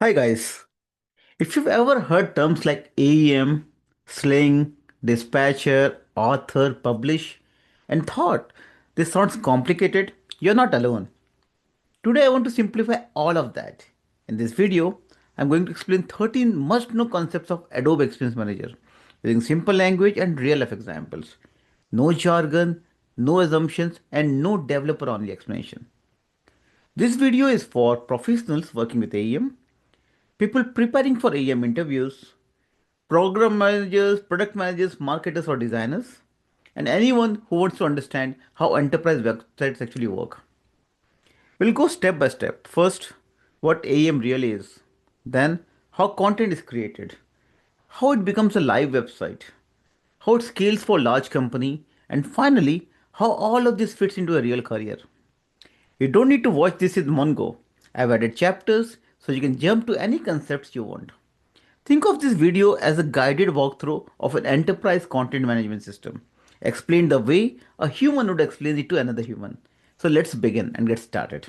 Hi guys. If you've ever heard terms like AEM, sling, dispatcher, author, publish, and thought this sounds complicated, you're not alone. Today I want to simplify all of that. In this video, I'm going to explain 13 must-know concepts of Adobe Experience Manager using simple language and real-life examples. No jargon, no assumptions, and no developer-only explanation. This video is for professionals working with AEM, people preparing for AEM interviews, program managers, product managers, marketers, or designers, and anyone who wants to understand how enterprise websites actually work. We'll go step by step. First, what AEM really is, then, how content is created, how it becomes a live website, how it scales for large company, and finally, how all of this fits into a real career. You don't need to watch this in one go. I've added chapters so you can jump to any concepts you want. Think of this video as a guided walkthrough of an enterprise content management system, explained the way a human would explain it to another human. So let's begin and get started.